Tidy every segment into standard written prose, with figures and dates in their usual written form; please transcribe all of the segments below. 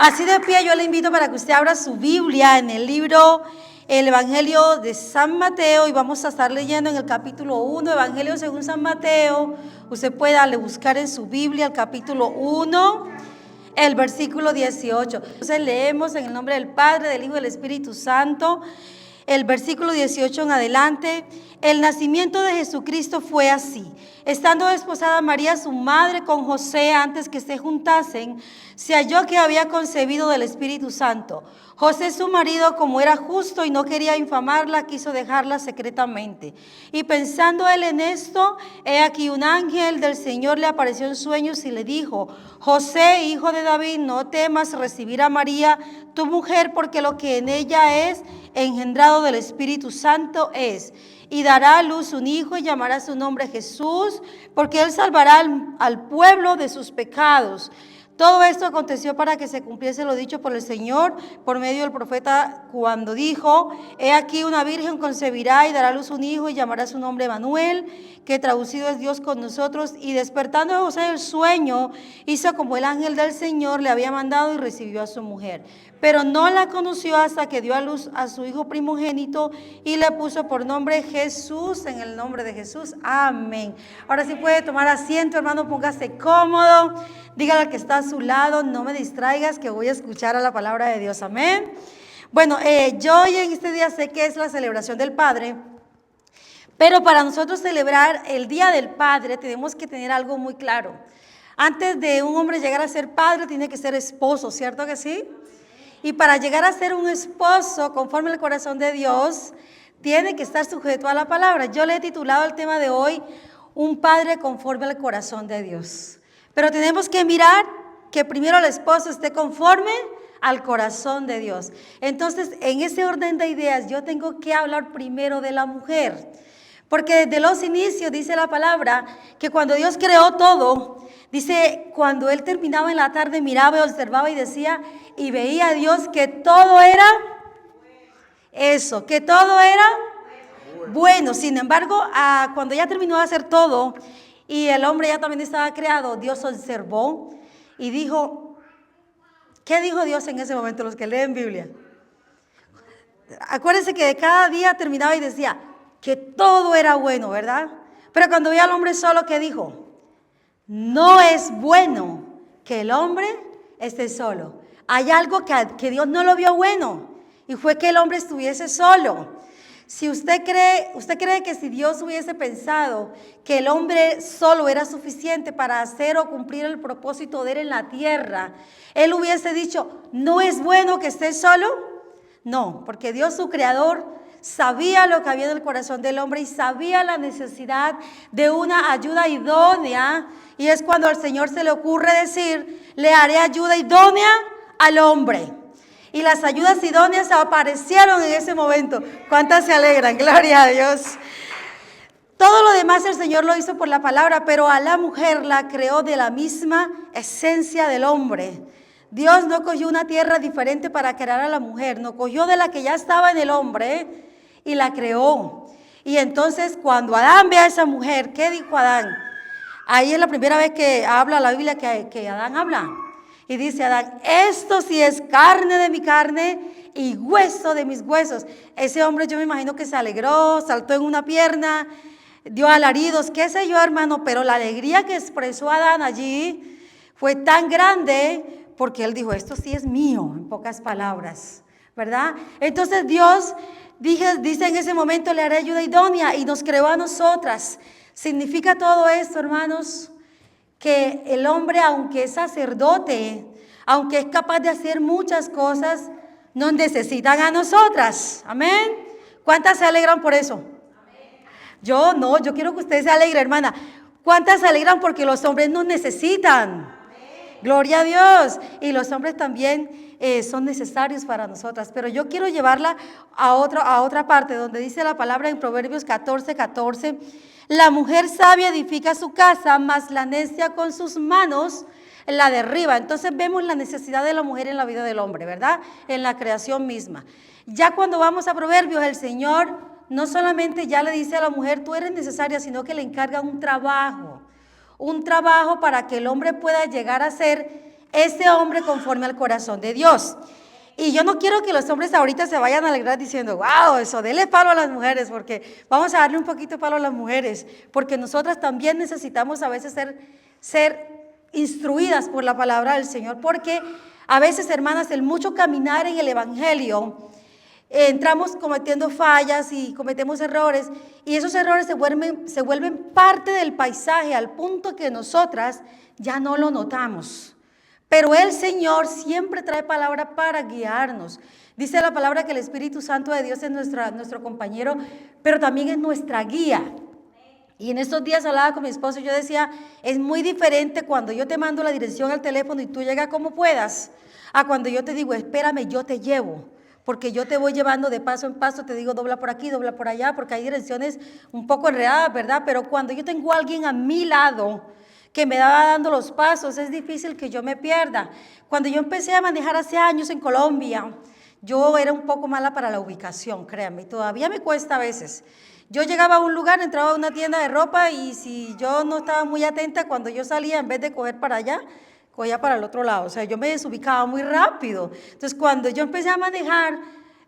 Así de pie yo le invito para que usted abra su Biblia en el libro, el Evangelio de San Mateo, y vamos a estar leyendo en el capítulo 1, Evangelio según San Mateo. Usted puede darle buscar en su Biblia el capítulo 1, el versículo 18. Entonces leemos en el nombre del Padre, del Hijo y del Espíritu Santo. El versículo 18 en adelante. El nacimiento de Jesucristo fue así. Estando desposada María, su madre, con José, antes que se juntasen, se halló que había concebido del Espíritu Santo. José, su marido, como era justo y no quería infamarla, quiso dejarla secretamente. Y pensando él en esto, he aquí un ángel del Señor le apareció en sueños y le dijo: José, hijo de David, no temas recibir a María, tu mujer, porque lo que en ella es engendrado del Espíritu Santo es. Y dará a luz un hijo y llamará su nombre Jesús, porque él salvará al pueblo de sus pecados. Todo esto aconteció para que se cumpliese lo dicho por el Señor por medio del profeta, cuando dijo: he aquí una virgen concebirá y dará a luz un hijo y llamará su nombre Emmanuel, que traducido es Dios con nosotros. Y despertando a José del sueño, hizo como el ángel del Señor le había mandado y recibió a su mujer. Pero no la conoció hasta que dio a luz a su hijo primogénito y le puso por nombre Jesús, en el nombre de Jesús. Amén. Ahora sí puede tomar asiento, hermano, póngase cómodo. Dígale al que está a su lado: no me distraigas, que voy a escuchar a la palabra de Dios. Amén. Bueno, yo hoy en este día sé que es la celebración del Padre, pero para nosotros celebrar el Día del Padre tenemos que tener algo muy claro. Antes de un hombre llegar a ser padre, tiene que ser esposo, ¿cierto que sí? Y para llegar a ser un esposo conforme al corazón de Dios, tiene que estar sujeto a la palabra. Yo le he titulado el tema de hoy: un padre conforme al corazón de Dios. Pero tenemos que mirar que primero el esposo esté conforme al corazón de Dios. Entonces, en ese orden de ideas, yo tengo que hablar primero de la mujer. Porque desde los inicios dice la palabra que cuando Dios creó todo, dice, cuando Él terminaba en la tarde, miraba y observaba y decía, y veía a Dios que todo era eso, que todo era bueno. Sin embargo, cuando ya terminó de hacer todo y el hombre ya también estaba creado, Dios observó y dijo, ¿qué dijo Dios en ese momento? Los que leen Biblia. Acuérdense que de cada día terminaba y decía que todo era bueno, ¿verdad? Pero cuando veía al hombre solo, ¿qué dijo? No es bueno que el hombre esté solo. Hay algo que Dios no lo vio bueno, y fue que el hombre estuviese solo. Si usted cree que si Dios hubiese pensado que el hombre solo era suficiente para hacer o cumplir el propósito de Él en la tierra, Él hubiese dicho, ¿no es bueno que esté solo? No, porque Dios, su creador, sabía lo que había en el corazón del hombre y sabía la necesidad de una ayuda idónea. Y es cuando al Señor se le ocurre decir, le haré ayuda idónea al hombre. Y las ayudas idóneas aparecieron en ese momento. ¿Cuántas se alegran? Gloria a Dios. Todo lo demás el Señor lo hizo por la palabra, pero a la mujer la creó de la misma esencia del hombre. Dios no cogió una tierra diferente para crear a la mujer, no cogió de la que ya estaba en el hombre y la creó. Y entonces cuando Adán ve a esa mujer, ¿qué dijo Adán? Ahí es la primera vez que habla la Biblia que Adán habla. Y dice Adán, esto sí es carne de mi carne y hueso de mis huesos. Ese hombre, yo me imagino que se alegró, saltó en una pierna, dio alaridos, qué sé yo, hermano, pero la alegría que expresó Adán allí fue tan grande porque él dijo, esto sí es mío, en pocas palabras, ¿verdad? Entonces Dios dice en ese momento, le haré ayuda idónea, y nos creó a nosotras. Significa todo esto, hermanos, que el hombre, aunque es sacerdote, aunque es capaz de hacer muchas cosas, nos necesitan a nosotras. Amén. ¿Cuántas se alegran por eso? Amén. Yo quiero que usted se alegre, hermana. ¿Cuántas se alegran porque los hombres nos necesitan? Amén. Gloria a Dios. Y los hombres también son necesarios para nosotras. Pero yo quiero llevarla a otra parte donde dice la palabra en Proverbios 14:14. La mujer sabia edifica su casa, mas la necia con sus manos la derriba. Entonces vemos la necesidad de la mujer en la vida del hombre, ¿verdad? En la creación misma. Ya cuando vamos a Proverbios, el Señor no solamente ya le dice a la mujer, tú eres necesaria, sino que le encarga un trabajo para que el hombre pueda llegar a ser ese hombre conforme al corazón de Dios. Y yo no quiero que los hombres ahorita se vayan a alegrar diciendo, wow, eso, dele palo a las mujeres, porque vamos a darle un poquito de palo a las mujeres, porque nosotras también necesitamos a veces ser instruidas por la palabra del Señor, porque a veces, hermanas, el mucho caminar en el Evangelio, entramos cometiendo fallas y cometemos errores, y esos errores se vuelven parte del paisaje al punto que nosotras ya no lo notamos. Pero el Señor siempre trae palabra para guiarnos. Dice la palabra que el Espíritu Santo de Dios es nuestro compañero, pero también es nuestra guía. Y en estos días hablaba con mi esposo y yo decía, es muy diferente cuando yo te mando la dirección al teléfono y tú llegas como puedas, a cuando yo te digo, espérame, yo te llevo. Porque yo te voy llevando de paso en paso, te digo, dobla por aquí, dobla por allá, porque hay direcciones un poco enredadas, ¿verdad? Pero cuando yo tengo a alguien a mi lado que me daba dando los pasos, es difícil que yo me pierda. Cuando yo empecé a manejar hace años en Colombia, yo era un poco mala para la ubicación, créanme, y todavía me cuesta a veces. Yo llegaba a un lugar, entraba a una tienda de ropa y si yo no estaba muy atenta, cuando yo salía, en vez de coger para allá, cogía para el otro lado. O sea, yo me desubicaba muy rápido. Entonces, cuando yo empecé a manejar,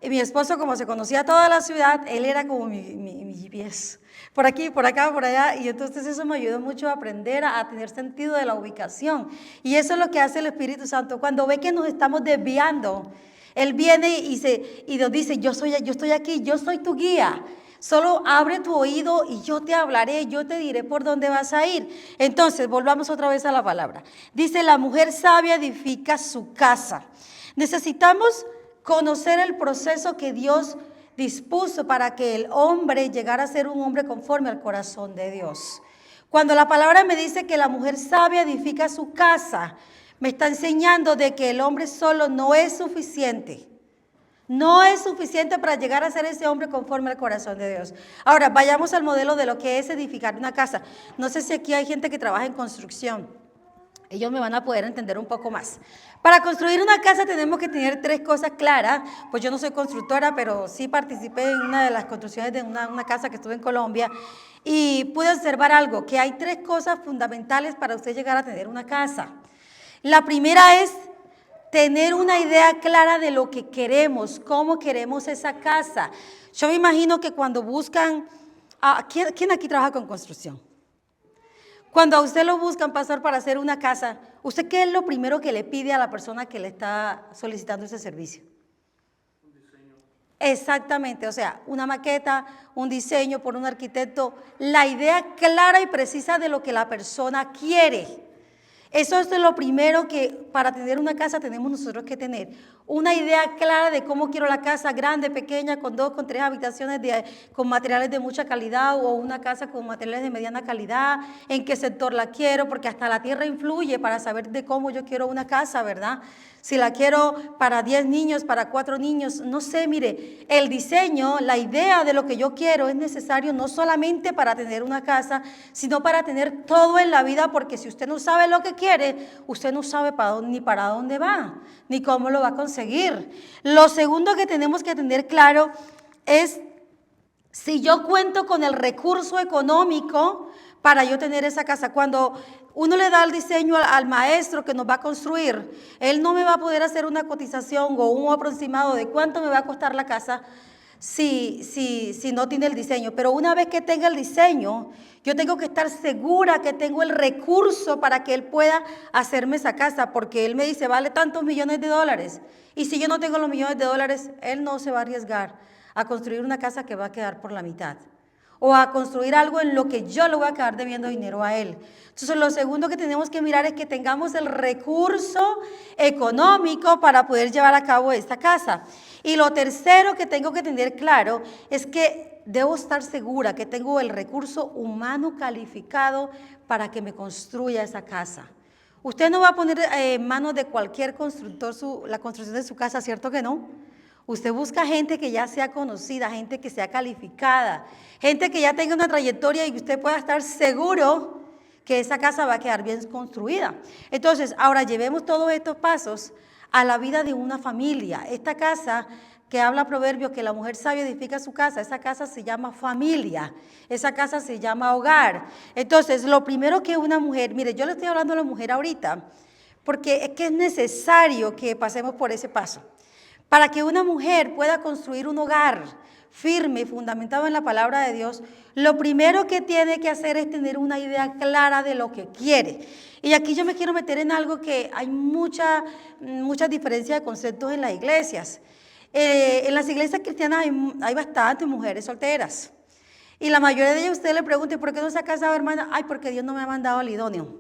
mi esposo, como se conocía toda la ciudad, él era como mi GPS. Por aquí, por acá, por allá. Y entonces eso me ayudó mucho a aprender a tener sentido de la ubicación. Y eso es lo que hace el Espíritu Santo. Cuando ve que nos estamos desviando, Él viene y nos dice, yo estoy aquí, yo soy tu guía. Solo abre tu oído y yo te hablaré, yo te diré por dónde vas a ir. Entonces, volvamos otra vez a la palabra. Dice, la mujer sabia edifica su casa. Necesitamos conocer el proceso que Dios dispuso para que el hombre llegara a ser un hombre conforme al corazón de Dios. Cuando la palabra me dice que la mujer sabia edifica su casa, me está enseñando de que el hombre solo no es suficiente. No es suficiente para llegar a ser ese hombre conforme al corazón de Dios. Ahora, vayamos al modelo de lo que es edificar una casa. No sé si aquí hay gente que trabaja en construcción. Ellos me van a poder entender un poco más. Para construir una casa tenemos que tener 3 cosas claras. Pues yo no soy constructora, pero sí participé en una de las construcciones de una casa que estuve en Colombia. Y pude observar algo, que hay 3 cosas fundamentales para usted llegar a tener una casa. La primera es tener una idea clara de lo que queremos, cómo queremos esa casa. Yo me imagino que cuando buscan, ¿quién aquí trabaja con construcción? Cuando a usted lo buscan, pastor, para hacer una casa, ¿usted qué es lo primero que le pide a la persona que le está solicitando ese servicio? Un diseño. Exactamente, o sea, una maqueta, un diseño por un arquitecto, la idea clara y precisa de lo que la persona quiere. Eso es lo primero que para tener una casa tenemos nosotros que tener. Una idea clara de cómo quiero la casa, grande, pequeña, con 2, con 3 habitaciones, con materiales de mucha calidad o una casa con materiales de mediana calidad, en qué sector la quiero, porque hasta la tierra influye para saber de cómo yo quiero una casa, ¿verdad? Si la quiero para 10 niños, para 4 niños, no sé, mire, el diseño, la idea de lo que yo quiero es necesario no solamente para tener una casa, sino para tener todo en la vida, porque si usted no sabe lo que quiere, usted no sabe ni para dónde va, ni cómo lo va a conseguir. Lo segundo que tenemos que tener claro es si yo cuento con el recurso económico para yo tener esa casa. Cuando uno le da el diseño al maestro que nos va a construir, él no me va a poder hacer una cotización o un aproximado de cuánto me va a costar la casa si no tiene el diseño. Pero una vez que tenga el diseño, yo tengo que estar segura que tengo el recurso para que él pueda hacerme esa casa, porque él me dice, vale tantos millones de dólares. Y si yo no tengo los millones de dólares, él no se va a arriesgar a construir una casa que va a quedar por la mitad, o a construir algo en lo que yo le voy a quedar debiendo dinero a él. Entonces, lo segundo que tenemos que mirar es que tengamos el recurso económico para poder llevar a cabo esta casa. Y lo tercero que tengo que tener claro es que debo estar segura que tengo el recurso humano calificado para que me construya esa casa. Usted no va a poner en manos de cualquier constructor la construcción de su casa, ¿cierto que no? Usted busca gente que ya sea conocida, gente que sea calificada, gente que ya tenga una trayectoria y usted pueda estar seguro que esa casa va a quedar bien construida. Entonces, ahora llevemos todos estos pasos a la vida de una familia. Esta casa que habla Proverbios que la mujer sabia edifica su casa. Esa casa se llama familia, esa casa se llama hogar. Entonces, lo primero que una mujer, mire, yo le estoy hablando a la mujer ahorita, porque es que es necesario que pasemos por ese paso. Para que una mujer pueda construir un hogar firme, fundamentado en la palabra de Dios, lo primero que tiene que hacer es tener una idea clara de lo que quiere. Y aquí yo me quiero meter en algo que hay mucha diferencia de conceptos en las iglesias. En las iglesias cristianas hay bastantes mujeres solteras. Y la mayoría de ellas usted le pregunta, ¿por qué no se ha casado, hermana? Ay, porque Dios no me ha mandado al idóneo.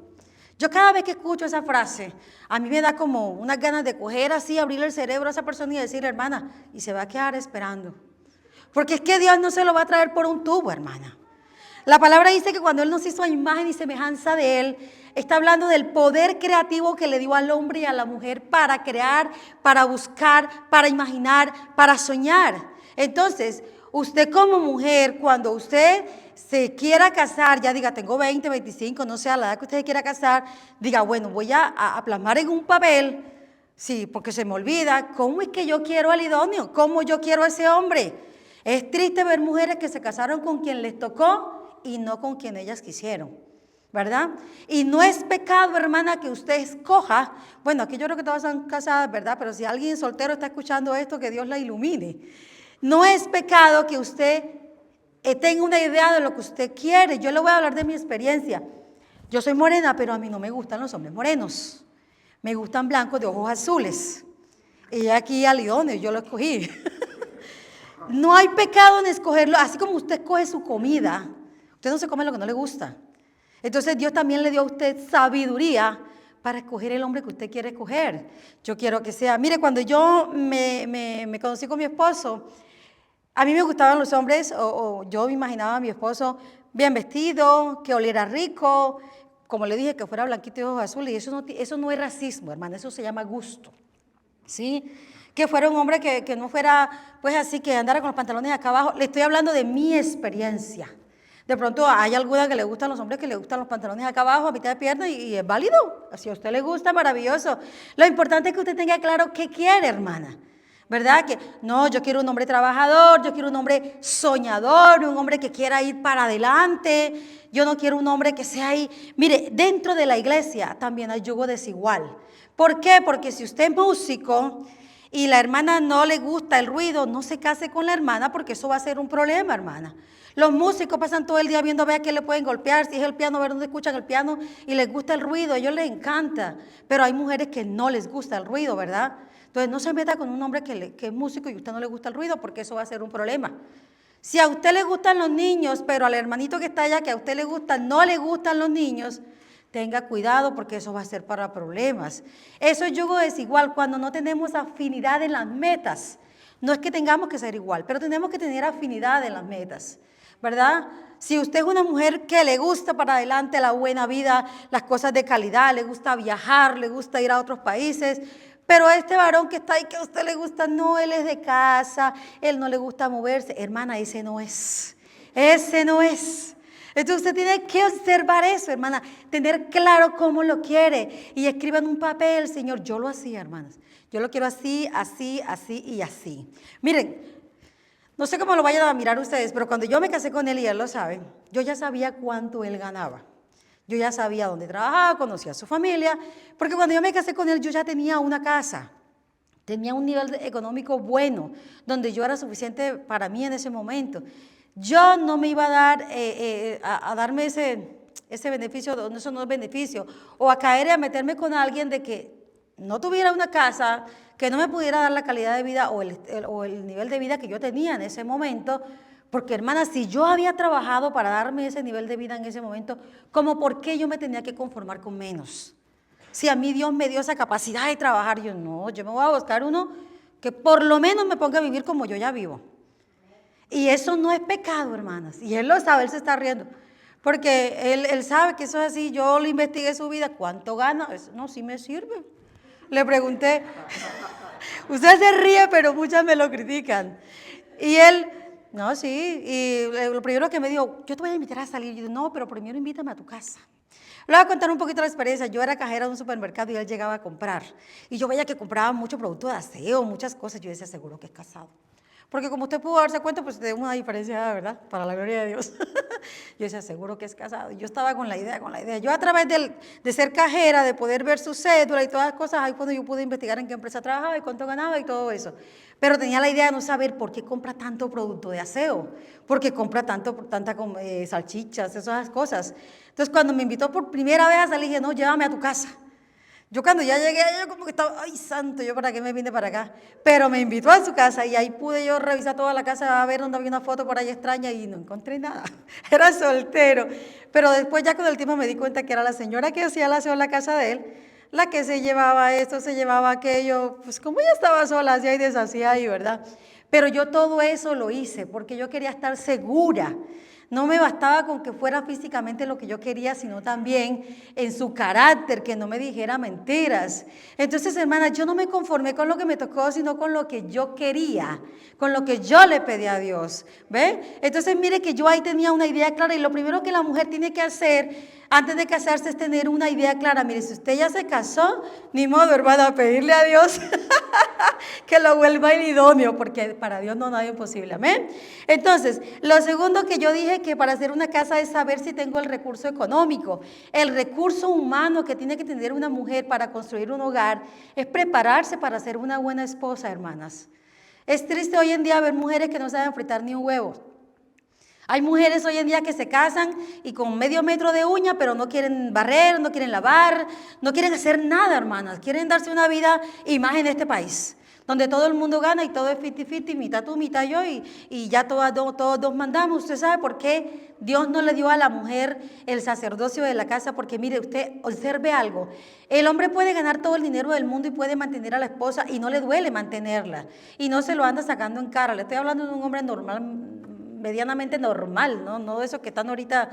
Yo cada vez que escucho esa frase, a mí me da como unas ganas de coger así, abrirle el cerebro a esa persona y decirle, hermana, y se va a quedar esperando. Porque es que Dios no se lo va a traer por un tubo, hermana. La palabra dice que cuando Él nos hizo a imagen y semejanza de Él, está hablando del poder creativo que le dio al hombre y a la mujer para crear, para buscar, para imaginar, para soñar. Entonces, usted como mujer, cuando usted se quiera casar, ya diga, tengo 20, 25, no sé, a la edad que usted quiera casar, diga, bueno, voy a plasmar en un papel, sí, porque se me olvida, ¿cómo es que yo quiero al idóneo? ¿Cómo yo quiero a ese hombre? Es triste ver mujeres que se casaron con quien les tocó y no con quien ellas quisieron, ¿verdad? Y no es pecado, hermana, que usted escoja. Bueno, aquí yo creo que todas están casadas, ¿verdad? Pero si alguien soltero está escuchando esto, que Dios la ilumine. No es pecado que usted tenga una idea de lo que usted quiere. Yo le voy a hablar de mi experiencia. Yo soy morena, pero a mí no me gustan los hombres morenos. Me gustan blancos de ojos azules. Y aquí al idóneo, yo lo escogí. No hay pecado en escogerlo, así como usted escoge su comida. Usted no se come lo que no le gusta. Entonces Dios también le dio a usted sabiduría para escoger el hombre que usted quiere escoger. Yo quiero que sea, mire, cuando yo me conocí con mi esposo, a mí me gustaban los hombres, o yo me imaginaba a mi esposo bien vestido, que oliera rico, como le dije, que fuera blanquito y ojos azules. Y eso no es racismo, hermano, eso se llama gusto, ¿sí? Que fuera un hombre que no fuera, pues así, que andara con los pantalones acá abajo. Le estoy hablando de mi experiencia. De pronto hay alguna que le gustan los hombres que le gustan los pantalones acá abajo, a mitad de pierna, y es válido. Si a usted le gusta, maravilloso. Lo importante es que usted tenga claro qué quiere, hermana. ¿Verdad? Que no, yo quiero un hombre trabajador, yo quiero un hombre soñador, un hombre que quiera ir para adelante. Yo no quiero un hombre que sea ahí. Mire, dentro de la iglesia también hay yugo desigual. ¿Por qué? Porque si usted es músico y la hermana no le gusta el ruido, no se case con la hermana porque eso va a ser un problema, hermana. Los músicos pasan todo el día viendo a ver a qué le pueden golpear, si es el piano, a ver dónde escuchan el piano y les gusta el ruido, a ellos les encanta, pero hay mujeres que no les gusta el ruido, ¿verdad? Entonces no se meta con un hombre que es músico y a usted no le gusta el ruido porque eso va a ser un problema. Si a usted le gustan los niños, pero al hermanito que está allá que a usted le gusta, no le gustan los niños, tenga cuidado porque eso va a ser para problemas. Eso es yugo desigual cuando no tenemos afinidad en las metas. No es que tengamos que ser igual, pero tenemos que tener afinidad en las metas, ¿verdad? Si usted es una mujer que le gusta para adelante la buena vida, las cosas de calidad, le gusta viajar, le gusta ir a otros países, pero a este varón que está ahí que a usted le gusta, no, él es de casa, él no le gusta moverse, hermana, ese no es. Entonces usted tiene que observar eso, hermana, tener claro cómo lo quiere y escriba en un papel, Señor, yo lo hacía, hermanas, yo lo quiero así, así, así y así. Miren, no sé cómo lo vayan a mirar ustedes, pero cuando yo me casé con él, y él lo sabe, yo ya sabía cuánto él ganaba. Yo ya sabía dónde trabajaba, conocía a su familia, porque cuando yo me casé con él, yo ya tenía una casa. Tenía un nivel económico bueno, donde yo era suficiente para mí en ese momento. Yo no me iba a dar, a darme ese beneficio, eso no es beneficio, o a caer y a meterme con alguien de que no tuviera una casa, que no me pudiera dar la calidad de vida o el nivel de vida que yo tenía en ese momento. Porque, hermana, si yo había trabajado para darme ese nivel de vida en ese momento, ¿cómo por qué yo me tenía que conformar con menos? Si a mí Dios me dio esa capacidad de trabajar, yo no, yo me voy a buscar uno que por lo menos me ponga a vivir como yo ya vivo. Y eso no es pecado, hermanas. Y él lo sabe, él se está riendo. Porque él sabe que eso es así. Yo le investigué su vida. ¿Cuánto gana? Eso, no, sí me sirve. Le pregunté. Usted se ríe, pero muchas me lo critican. Y él, no, sí. Y lo primero que me dijo, yo te voy a invitar a salir. Yo dije, no, pero primero invítame a tu casa. Le voy a contar un poquito la experiencia. Yo era cajera de un supermercado y él llegaba a comprar. Y yo veía que compraba mucho producto de aseo, muchas cosas. Yo decía, seguro que es casado. Porque como usted pudo darse cuenta, pues tenemos una diferencia, ¿verdad? Para la gloria de Dios. Yo decía, seguro que es casado. Y yo estaba con la idea. Yo a través de ser cajera, de poder ver su cédula y todas las cosas, ahí cuando yo pude investigar en qué empresa trabajaba y cuánto ganaba y todo eso. Pero tenía la idea de no saber por qué compra tanto producto de aseo, por qué compra tanta salchichas, esas cosas. Entonces cuando me invitó por primera vez a salir, dije, no, llévame a tu casa. Yo cuando ya llegué, yo como que estaba, ay santo, yo para qué me vine para acá. Pero me invitó a su casa y ahí pude yo revisar toda la casa a ver dónde había una foto por ahí extraña y no encontré nada. Era soltero. Pero después ya con el tiempo me di cuenta que era la señora que hacía el aseo en la casa de él, la que se llevaba esto, se llevaba aquello. Pues como ella estaba sola, hacía y deshacía ahí, ¿verdad? Pero yo todo eso lo hice porque yo quería estar segura. No me bastaba con que fuera físicamente lo que yo quería, sino también en su carácter, que no me dijera mentiras. Entonces, hermanas, yo no me conformé con lo que me tocó, sino con lo que yo quería, con lo que yo le pedí a Dios. ¿Ve? Entonces, mire que yo ahí tenía una idea clara y lo primero que la mujer tiene que hacer antes de casarse es tener una idea clara. Mire, si usted ya se casó, ni modo, hermana, pedirle a Dios que lo vuelva el idóneo, porque para Dios no nada es imposible, amén. Entonces, lo segundo que yo dije que para hacer una casa es saber si tengo el recurso económico. El recurso humano que tiene que tener una mujer para construir un hogar es prepararse para ser una buena esposa, hermanas. Es triste hoy en día ver mujeres que no saben fritar ni un huevo. Hay mujeres hoy en día que se casan y con medio metro de uña, pero no quieren barrer, no quieren lavar, no quieren hacer nada, hermanas. Quieren darse una vida y más en este país, donde todo el mundo gana y todo es 50-50, mitad tú, mitad yo, y ya todos dos mandamos. ¿Usted sabe por qué Dios no le dio a la mujer el sacerdocio de la casa? Porque mire, usted observe algo. El hombre puede ganar todo el dinero del mundo y puede mantener a la esposa y no le duele mantenerla. Y no se lo anda sacando en cara. Le estoy hablando de un hombre normal, medianamente normal, no de esos que están ahorita,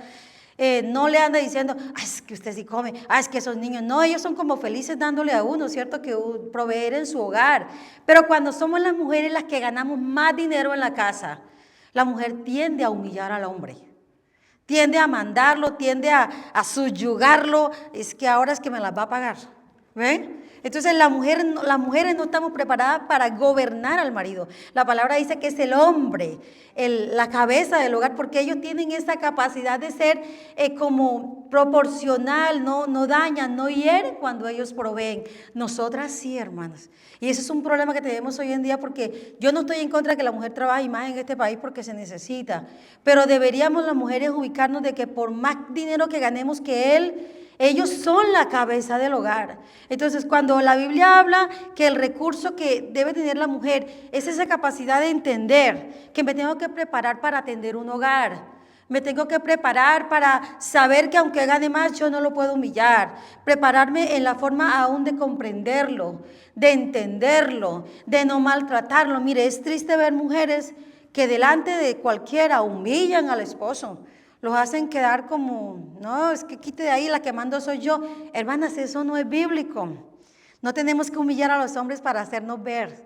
no le anda diciendo, es que usted sí come, es que esos niños, no, ellos son como felices dándole a uno, ¿cierto? Que proveer en su hogar. Pero cuando somos las mujeres las que ganamos más dinero en la casa, la mujer tiende a humillar al hombre. Tiende a mandarlo, tiende a subyugarlo, es que ahora es que me las va a pagar. ¿Ven? Entonces las mujeres no estamos preparadas para gobernar al marido. La palabra dice que es el hombre, la cabeza del hogar, porque ellos tienen esa capacidad de ser como proporcional, no dañan, no hieren cuando ellos proveen. Nosotras sí, hermanas. Y ese es un problema que tenemos hoy en día, porque yo no estoy en contra de que la mujer trabaje más en este país porque se necesita, pero deberíamos las mujeres ubicarnos de que por más dinero que ganemos que él, ellos son la cabeza del hogar. Entonces, cuando la Biblia habla que el recurso que debe tener la mujer es esa capacidad de entender que me tengo que preparar para atender un hogar, me tengo que preparar para saber que aunque gane más, yo no lo puedo humillar, prepararme en la forma aún de comprenderlo, de entenderlo, de no maltratarlo. Mire, es triste ver mujeres que delante de cualquiera humillan al esposo. Los hacen quedar como, no, es que quite de ahí, la que mando soy yo. Hermanas, eso no es bíblico. No tenemos que humillar a los hombres para hacernos ver.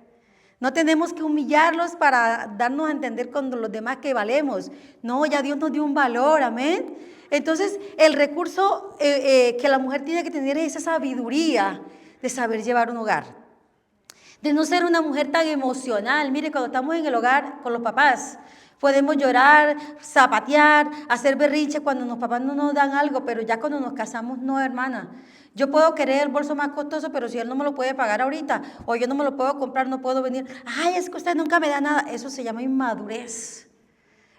No tenemos que humillarlos para darnos a entender con los demás que valemos. No, ya Dios nos dio un valor, amén. Entonces, el recurso que la mujer tiene que tener es esa sabiduría de saber llevar un hogar. De no ser una mujer tan emocional. Mire, cuando estamos en el hogar con los papás, podemos llorar, zapatear, hacer berrinche cuando los papás no nos dan algo, pero ya cuando nos casamos, no, hermana. Yo puedo querer el bolso más costoso, pero si él no me lo puede pagar ahorita, o yo no me lo puedo comprar, no puedo venir. Ay, es que usted nunca me da nada. Eso se llama inmadurez.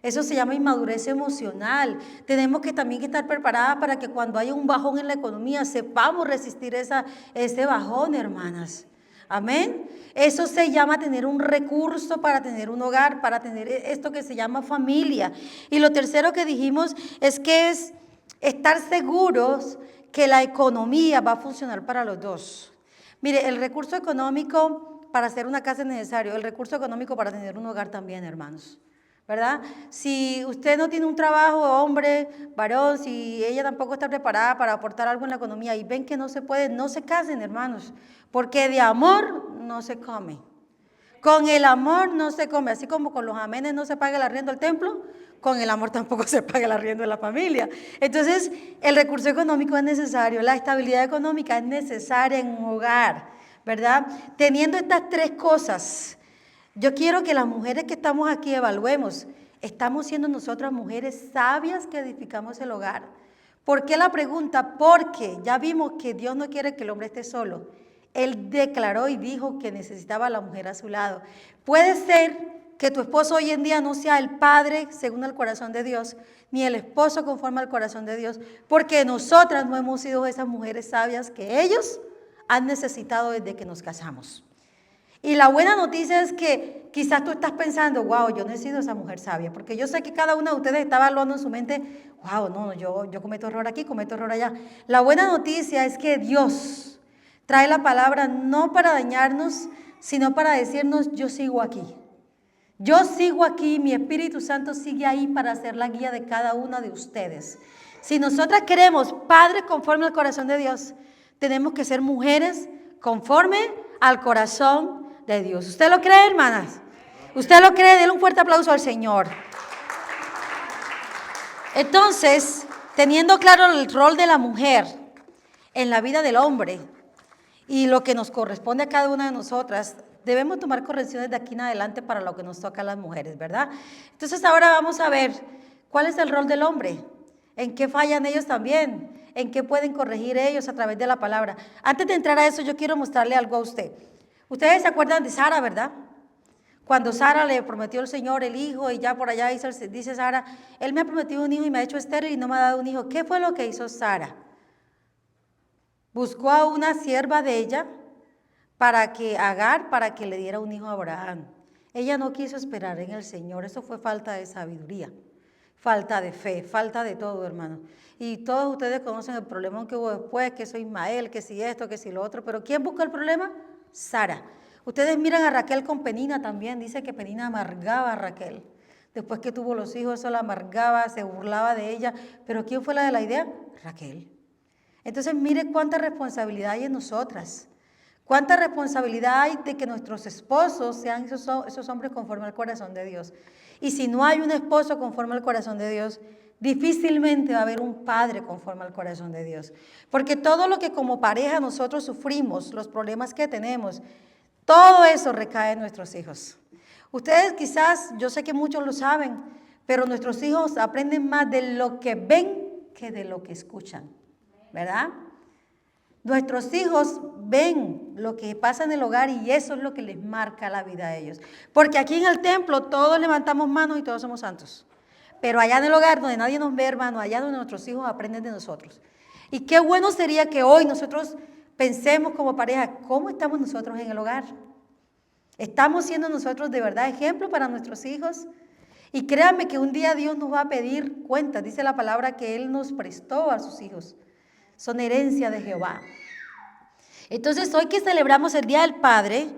Eso se llama inmadurez emocional. Tenemos que también estar preparadas para que cuando haya un bajón en la economía, sepamos resistir ese bajón, hermanas. Amén. Eso se llama tener un recurso para tener un hogar, para tener esto que se llama familia. Y lo tercero que dijimos es que es estar seguros que la economía va a funcionar para los dos. Mire, el recurso económico para hacer una casa es necesario, el recurso económico para tener un hogar también, hermanos. ¿Verdad? Si usted no tiene un trabajo, hombre, varón, si ella tampoco está preparada para aportar algo en la economía y ven que no se puede, no se casen, hermanos, porque de amor no se come. Con el amor no se come, así como con los amenes no se paga el arriendo del templo, con el amor tampoco se paga el arriendo de la familia. Entonces, el recurso económico es necesario, la estabilidad económica es necesaria en un hogar, ¿verdad? Teniendo estas tres cosas, yo quiero que las mujeres que estamos aquí evaluemos, ¿estamos siendo nosotras mujeres sabias que edificamos el hogar? ¿Por qué la pregunta? Porque ya vimos que Dios no quiere que el hombre esté solo. Él declaró y dijo que necesitaba a la mujer a su lado. Puede ser que tu esposo hoy en día no sea el padre según el corazón de Dios, ni el esposo conforme al corazón de Dios, porque nosotras no hemos sido esas mujeres sabias que ellos han necesitado desde que nos casamos. Y la buena noticia es que quizás tú estás pensando, wow, yo no he sido esa mujer sabia, porque yo sé que cada una de ustedes está evaluando en su mente, wow, no, yo cometo error aquí, cometo error allá. La buena noticia es que Dios trae la palabra no para dañarnos, sino para decirnos, yo sigo aquí. Yo sigo aquí, mi Espíritu Santo sigue ahí para ser la guía de cada una de ustedes. Si nosotras queremos padres conforme al corazón de Dios, tenemos que ser mujeres conforme al corazón de Dios. ¿Usted lo cree, hermanas? ¿Usted lo cree? Denle un fuerte aplauso al Señor. Entonces, teniendo claro el rol de la mujer en la vida del hombre y lo que nos corresponde a cada una de nosotras, debemos tomar correcciones de aquí en adelante para lo que nos toca a las mujeres, ¿verdad? Entonces ahora vamos a ver cuál es el rol del hombre, en qué fallan ellos también, en qué pueden corregir ellos a través de la palabra. Antes de entrar a eso, yo quiero mostrarle algo a usted. Ustedes se acuerdan de Sara, ¿verdad? Cuando Sara le prometió al Señor el hijo y ya por allá dice Sara, Él me ha prometido un hijo y me ha hecho estéril y no me ha dado un hijo. ¿Qué fue lo que hizo Sara? Buscó a una sierva de ella, Agar, para que le diera un hijo a Abraham. Ella no quiso esperar en el Señor, eso fue falta de sabiduría, falta de fe, falta de todo, hermano. Y todos ustedes conocen el problema que hubo después, que soy Ismael, que si esto, que si lo otro, pero ¿quién buscó el problema? Sara. Ustedes miran a Raquel con Penina también, dice que Penina amargaba a Raquel. Después que tuvo los hijos, eso la amargaba, se burlaba de ella, pero ¿quién fue la de la idea? Raquel. Entonces mire cuánta responsabilidad hay en nosotras. Cuánta responsabilidad hay de que nuestros esposos sean esos hombres conforme al corazón de Dios. Y si no hay un esposo conforme al corazón de Dios, difícilmente va a haber un padre conforme al corazón de Dios. Porque todo lo que como pareja nosotros sufrimos, los problemas que tenemos, todo eso recae en nuestros hijos. Ustedes quizás, yo sé que muchos lo saben, pero nuestros hijos aprenden más de lo que ven que de lo que escuchan, ¿verdad? Nuestros hijos ven lo que pasa en el hogar y eso es lo que les marca la vida a ellos. Porque aquí en el templo todos levantamos manos y todos somos santos. Pero allá en el hogar donde nadie nos ve, hermano, allá donde nuestros hijos aprenden de nosotros. Y qué bueno sería que hoy nosotros pensemos como pareja, ¿cómo estamos nosotros en el hogar? ¿Estamos siendo nosotros de verdad ejemplo para nuestros hijos? Y créanme que un día Dios nos va a pedir cuentas. Dice la palabra que Él nos prestó a sus hijos. Son herencia de Jehová. Entonces, hoy que celebramos el Día del Padre,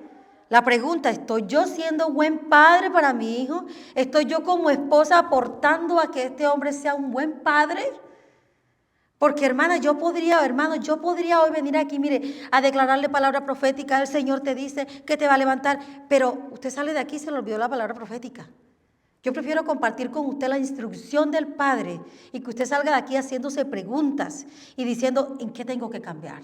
la pregunta, ¿estoy yo siendo buen padre para mi hijo? ¿Estoy yo como esposa aportando a que este hombre sea un buen padre? Porque, hermano, yo podría hoy venir aquí, mire, a declararle palabra profética. El Señor te dice que te va a levantar, pero usted sale de aquí y se le olvidó la palabra profética. Yo prefiero compartir con usted la instrucción del Padre y que usted salga de aquí haciéndose preguntas y diciendo, ¿en qué tengo que cambiar?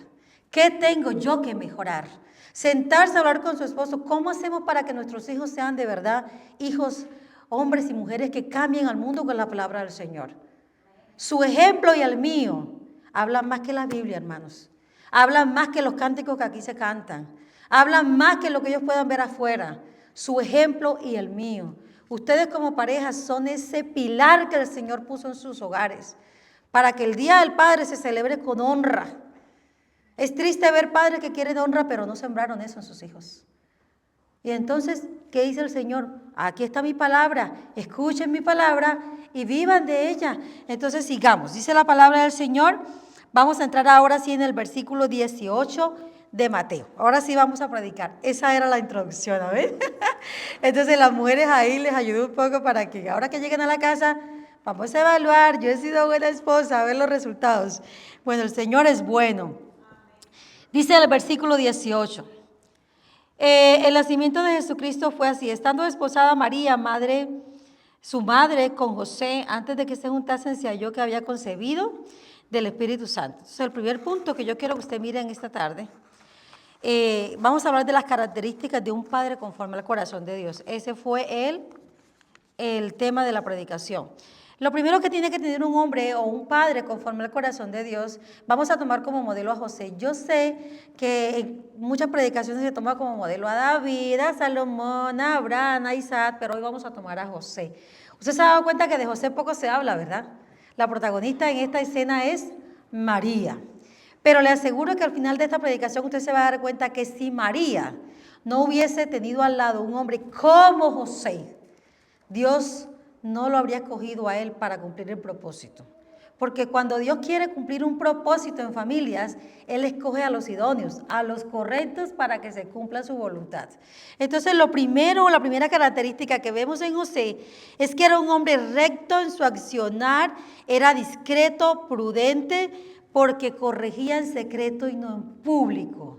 ¿Qué tengo yo que mejorar? Sentarse a hablar con su esposo. ¿Cómo hacemos para que nuestros hijos sean de verdad hijos, hombres y mujeres que cambien al mundo con la palabra del Señor? Su ejemplo y el mío hablan más que la Biblia, hermanos. Hablan más que los cánticos que aquí se cantan. Hablan más que lo que ellos puedan ver afuera. Su ejemplo y el mío. Ustedes como pareja son ese pilar que el Señor puso en sus hogares para que el Día del Padre se celebre con honra. Es triste ver padres que quieren honra, pero no sembraron eso en sus hijos. Y entonces, ¿qué dice el Señor? Aquí está mi palabra, escuchen mi palabra y vivan de ella. Entonces, sigamos. Dice la palabra del Señor. Vamos a entrar ahora sí en el versículo 18 de Mateo. Ahora sí vamos a predicar. Esa era la introducción, ¿a ver? Entonces, las mujeres ahí les ayudó un poco para que ahora que lleguen a la casa, vamos a evaluar. Yo he sido buena esposa, a ver los resultados. Bueno, el Señor es bueno. Dice el versículo 18. El nacimiento de Jesucristo fue así. Estando desposada María, madre Su madre con José, antes de que se juntasen, se halló que había concebido del Espíritu Santo. Entonces, el primer punto que yo quiero que usted mire en esta tarde, vamos a hablar de las características de un padre conforme al corazón de Dios. Ese fue el tema de la predicación. Lo primero que tiene que tener un hombre o un padre conforme al corazón de Dios, vamos a tomar como modelo a José. Yo sé que en muchas predicaciones se toma como modelo a David, a Salomón, a Abraham, a Isaac, pero hoy vamos a tomar a José. Usted se ha dado cuenta que de José poco se habla, ¿verdad? La protagonista en esta escena es María. Pero le aseguro que al final de esta predicación usted se va a dar cuenta que si María no hubiese tenido al lado un hombre como José, Dios no lo habría escogido a él para cumplir el propósito. Porque cuando Dios quiere cumplir un propósito en familias, Él escoge a los idóneos, a los correctos para que se cumpla su voluntad. Entonces, la primera característica que vemos en José es que era un hombre recto en su accionar, era discreto, prudente, porque corregía en secreto y no en público.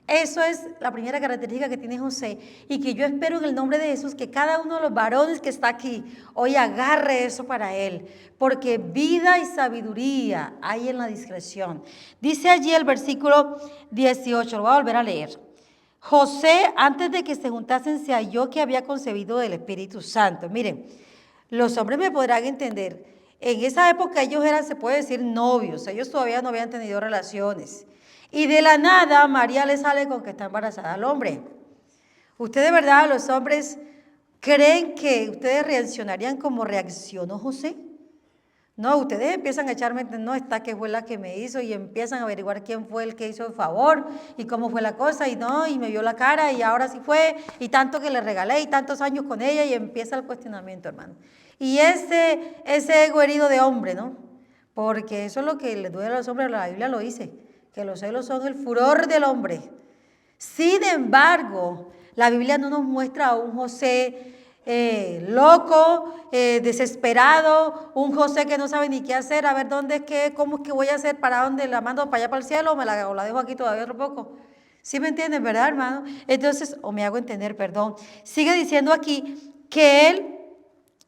Eso es la primera característica que tiene José y que yo espero en el nombre de Jesús que cada uno de los varones que está aquí hoy agarre eso para él, porque vida y sabiduría hay en la discreción. Dice allí el versículo 18, lo voy a volver a leer. José, antes de que se juntasen, se halló que había concebido del Espíritu Santo. Miren, los hombres me podrán entender. En esa época ellos eran, se puede decir, novios. Ellos todavía no habían tenido relaciones. Y de la nada María le sale con que está embarazada al hombre. ¿Ustedes de verdad, los hombres, creen que ustedes reaccionarían como reaccionó José? No, ustedes empiezan a echarme, no, esta que fue la que me hizo, y empiezan a averiguar quién fue el que hizo el favor y cómo fue la cosa, y no, y me vio la cara y ahora sí fue, y tanto que le regalé y tantos años con ella, y empieza el cuestionamiento, hermano. Y ese ego herido de hombre, ¿no? Porque eso es lo que le duele a los hombres, la Biblia lo dice, que los celos son el furor del hombre. Sin embargo, la Biblia no nos muestra a un José loco, desesperado, un José que no sabe ni qué hacer, a ver dónde es que, cómo es que voy a hacer, para dónde, la mando para allá para el cielo o la dejo aquí todavía otro poco. ¿Sí me entienden, verdad, hermano? Entonces, o me hago entender, perdón. Sigue diciendo aquí que él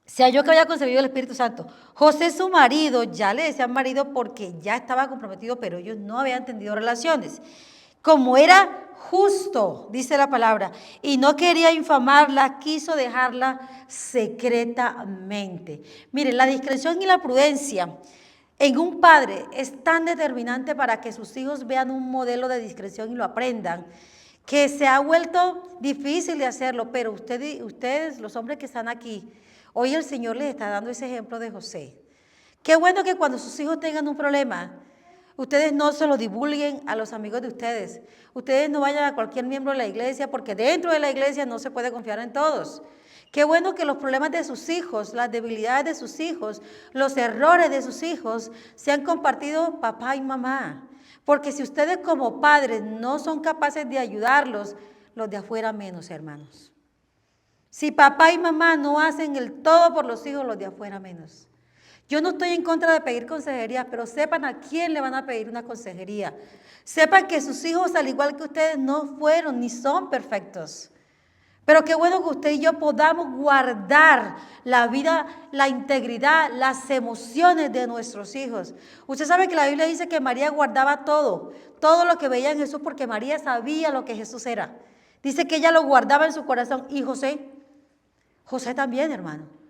se halló que había concebido el Espíritu Santo. José, su marido, ya le decían marido porque ya estaba comprometido, pero ellos no habían tenido relaciones. Como era justo, dice la palabra, y no quería infamarla, quiso dejarla secretamente. Miren, la discreción y la prudencia en un padre es tan determinante para que sus hijos vean un modelo de discreción y lo aprendan, que se ha vuelto difícil de hacerlo, pero ustedes, los hombres que están aquí, hoy el Señor les está dando ese ejemplo de José. Qué bueno que cuando sus hijos tengan un problema, ustedes no se lo divulguen a los amigos de ustedes. Ustedes no vayan a cualquier miembro de la iglesia, porque dentro de la iglesia no se puede confiar en todos. Qué bueno que los problemas de sus hijos, las debilidades de sus hijos, los errores de sus hijos sean compartidos papá y mamá. Porque si ustedes como padres no son capaces de ayudarlos, los de afuera menos, hermanos. Si papá y mamá no hacen el todo por los hijos, los de afuera menos. Yo no estoy en contra de pedir consejería, pero sepan a quién le van a pedir una consejería. Sepan que sus hijos, al igual que ustedes, no fueron ni son perfectos. Pero qué bueno que usted y yo podamos guardar la vida, la integridad, las emociones de nuestros hijos. Usted sabe que la Biblia dice que María guardaba todo lo que veía en Jesús, porque María sabía lo que Jesús era. Dice que ella lo guardaba en su corazón. Y José también, hermano.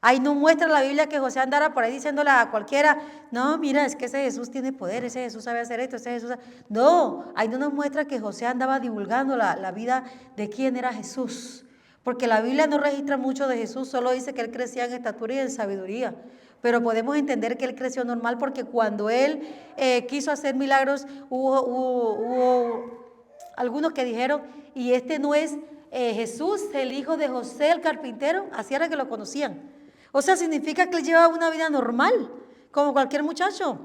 Ahí no muestra la Biblia que José andara por ahí diciéndole a cualquiera, no, mira, es que ese Jesús tiene poder, ese Jesús sabe hacer esto, ese Jesús... No, ahí no nos muestra que José andaba divulgando la vida de quién era Jesús. Porque la Biblia no registra mucho de Jesús, solo dice que él crecía en estatura y en sabiduría. Pero podemos entender que él creció normal porque cuando él quiso hacer milagros, hubo algunos que dijeron, y este no es Jesús, el hijo de José el carpintero, así era que lo conocían. O sea, significa que él llevaba una vida normal, como cualquier muchacho.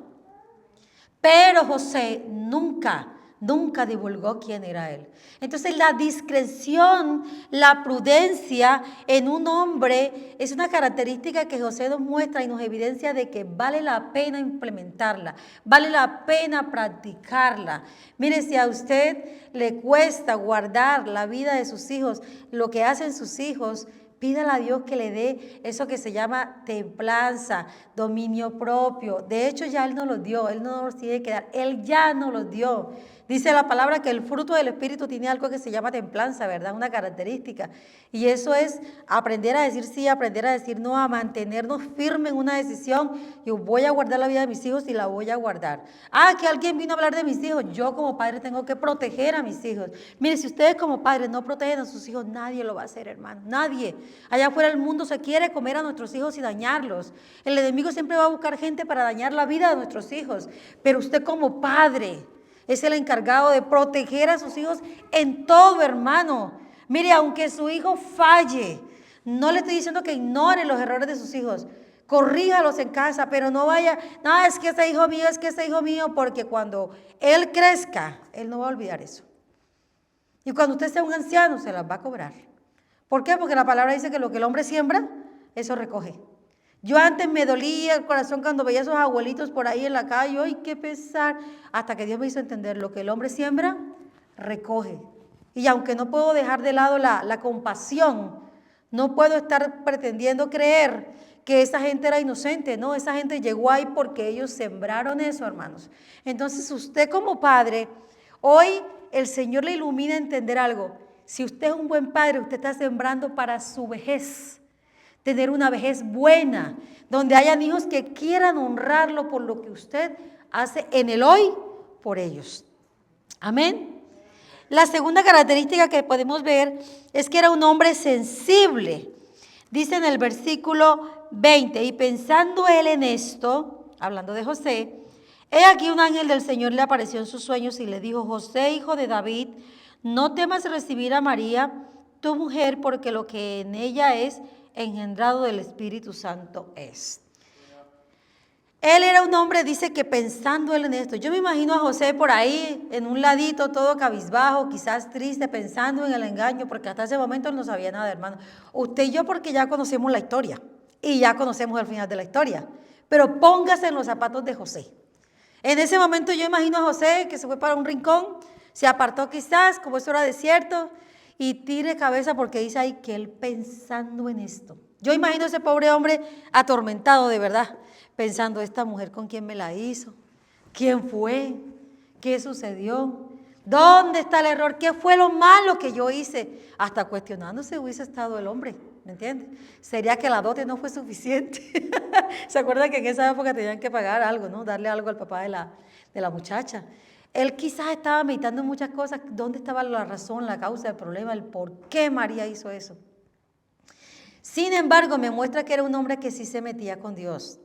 Pero José nunca divulgó quién era él. Entonces la discreción, la prudencia en un hombre es una característica que José nos muestra y nos evidencia de que vale la pena implementarla, vale la pena practicarla. Mire, si a usted le cuesta guardar la vida de sus hijos, lo que hacen sus hijos, Pídale a Dios que le dé eso que se llama templanza, dominio propio. De hecho, ya Él nos lo dio, Él no nos tiene que dar, Él ya nos lo dio. Dice la palabra que el fruto del Espíritu tiene algo que se llama templanza, ¿verdad? Una característica. Y eso es aprender a decir sí, aprender a decir no, a mantenernos firmes en una decisión. Yo voy a guardar la vida de mis hijos y la voy a guardar. Que alguien vino a hablar de mis hijos. Yo como padre tengo que proteger a mis hijos. Mire, si ustedes como padres no protegen a sus hijos, nadie lo va a hacer, hermano. Nadie. Allá afuera el mundo se quiere comer a nuestros hijos y dañarlos. El enemigo siempre va a buscar gente para dañar la vida de nuestros hijos. Pero usted como padre es el encargado de proteger a sus hijos en todo, hermano. Mire, aunque su hijo falle, no le estoy diciendo que ignore los errores de sus hijos. Corríjalos en casa, pero no vaya, no, es que ese hijo mío, es que ese hijo mío, porque cuando él crezca, él no va a olvidar eso. Y cuando usted sea un anciano, se las va a cobrar. ¿Por qué? Porque la palabra dice que lo que el hombre siembra, eso recoge. Yo antes me dolía el corazón cuando veía a esos abuelitos por ahí en la calle, ¡ay, qué pesar! Hasta que Dios me hizo entender, lo que el hombre siembra, recoge. Y aunque no puedo dejar de lado la compasión, no puedo estar pretendiendo creer que esa gente era inocente, no, esa gente llegó ahí porque ellos sembraron eso, hermanos. Entonces usted como padre, hoy el Señor le ilumina a entender algo. Si usted es un buen padre, usted está sembrando para su vejez. Tener una vejez buena, donde hayan hijos que quieran honrarlo por lo que usted hace en el hoy por ellos. Amén. La segunda característica que podemos ver es que era un hombre sensible. Dice en el versículo 20, y pensando él en esto, hablando de José, he aquí un ángel del Señor le apareció en sus sueños y le dijo, José, hijo de David, no temas recibir a María, tu mujer, porque lo que en ella es engendrado del Espíritu Santo es. Él era un hombre, dice que pensando él en esto. Yo me imagino a José por ahí, en un ladito, todo cabizbajo, quizás triste, pensando en el engaño, porque hasta ese momento él no sabía nada, hermano. Usted y yo porque ya conocemos la historia, y ya conocemos el final de la historia. Pero póngase en los zapatos de José. En ese momento yo imagino a José que se fue para un rincón, se apartó quizás, como eso era desierto, y tire cabeza porque dice ahí que él pensando en esto. Yo imagino a ese pobre hombre atormentado de verdad, pensando, esta mujer con quién me la hizo, quién fue, qué sucedió, dónde está el error, qué fue lo malo que yo hice, hasta cuestionándose hubiese estado el hombre, ¿me entiendes? Sería que la dote no fue suficiente. ¿Se acuerdan que en esa época tenían que pagar algo, ¿no? Darle algo al papá de la muchacha. Él quizás estaba meditando en muchas cosas, dónde estaba la razón, la causa del problema, el por qué María hizo eso. Sin embargo, me muestra que era un hombre que sí se metía con Dios.